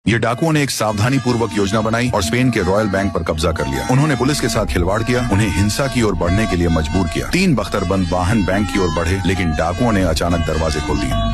ये डाकुओं ने एक सावधानी पूर्वक योजना बनाई और स्पेन के रॉयल बैंक पर कब्जा कर लिया। उन्होंने पुलिस के साथ खिलवाड़ किया, उन्हें हिंसा की ओर बढ़ने के लिए मजबूर किया। 3 बख्तरबंद वाहन बैंक की ओर बढ़े, लेकिन डाकुओं ने अचानक दरवाजे खोल दिए।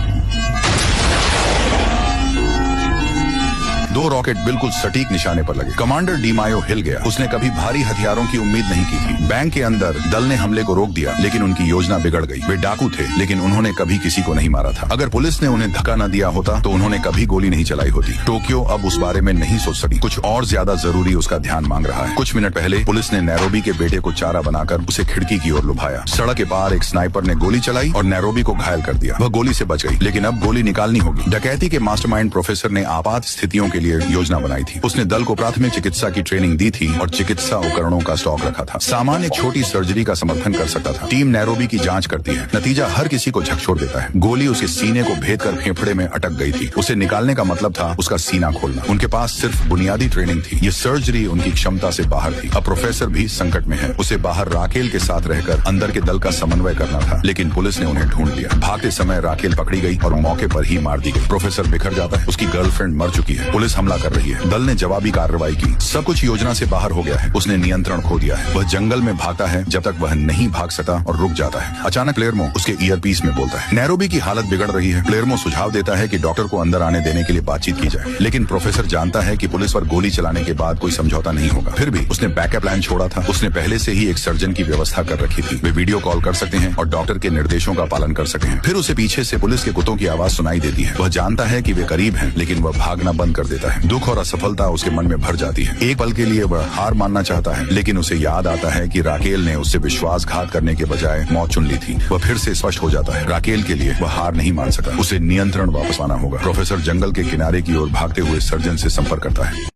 2 रॉकेट बिल्कुल सटीक निशाने पर लगे। कमांडर डी मायो हिल गया। उसने कभी भारी हथियारों की उम्मीद नहीं की थी। बैंक के अंदर दल ने हमले को रोक दिया, लेकिन उनकी योजना बिगड़ गई। वे डाकू थे, लेकिन उन्होंने कभी किसी को नहीं मारा था। अगर पुलिस ने उन्हें धक्का न दिया होता तो उन्होंने कभी गोली नहीं चलाई होती। टोक्यो अब उस बारे में नहीं सोच सकी। कुछ और ज्यादा जरूरी उसका ध्यान मांग रहा है। कुछ मिनट पहले पुलिस ने नैरोबी के बेटे को चारा बनाकर उसे खिड़की की ओर लुभाया। सड़क के पार एक स्नाइपर ने गोली चलाई और नैरोबी को घायल कर दिया। वह गोली से बच गई, लेकिन अब गोली निकालनी होगी। डकैती के मास्टरमाइंड प्रोफेसर ने आपात स्थितियों के लिए योजना बनाई थी। उसने दल को प्राथमिक चिकित्सा की ट्रेनिंग दी थी और चिकित्सा उपकरणों का स्टॉक रखा था। सामान्य छोटी सर्जरी का समर्थन कर सकता था। टीम नैरोबी की जांच करती है। नतीजा हर किसी को झकझोर देता है। गोली उसके सीने को भेद कर फेफड़े में अटक गई थी। उसे निकालने का मतलब था उसका सीना खोलना। उनके पास सिर्फ बुनियादी ट्रेनिंग थी। ये सर्जरी उनकी क्षमता से बाहर थी। अब प्रोफेसर भी संकट में है। उसे बाहर राकेल के साथ रहकर अंदर के दल का समन्वय करना था, लेकिन पुलिस ने उन्हें ढूंढ लिया। भागते समय राकेल पकड़ी गई और मौके पर ही मार दी गई। प्रोफेसर बिखर जाता है। उसकी गर्लफ्रेंड मर चुकी है। पुलिस हमला कर रही है। दल ने जवाबी कार्रवाई की। सब कुछ योजना से बाहर हो गया है। उसने नियंत्रण खो दिया है। वह जंगल में भागता है जब तक वह नहीं भाग सका और रुक जाता है। अचानक प्लेयरमो उसके ईयरपीस में बोलता है। नैरोबी की हालत बिगड़ रही है। प्लेयरमो सुझाव देता है कि डॉक्टर को अंदर आने देने के लिए बातचीत की जाए, लेकिन प्रोफेसर जानता है कि पुलिस पर गोली चलाने के बाद कोई समझौता नहीं होगा। फिर भी उसने बैकअप प्लान छोड़ा था। उसने पहले से ही एक सर्जन की व्यवस्था कर रखी थी। वे वीडियो कॉल कर सकते हैं और डॉक्टर के निर्देशों का पालन कर सकते हैं। फिर उसे पीछे से पुलिस के कुत्तों की आवाज सुनाई देती है। वह जानता है कि वे करीब हैं, लेकिन वह भागना बंद कर देता है। दुख और असफलता उसके मन में भर जाती है। एक पल के लिए वह हार मानना चाहता है, लेकिन उसे याद आता है कि राकेल ने उससे विश्वासघात करने के बजाय मौत चुन ली थी। वह फिर से स्पष्ट हो जाता है। राकेल के लिए वह हार नहीं मान सका। उसे नियंत्रण वापस आना होगा। प्रोफेसर जंगल के किनारे की ओर भागते हुए सर्जन से संपर्क करता है।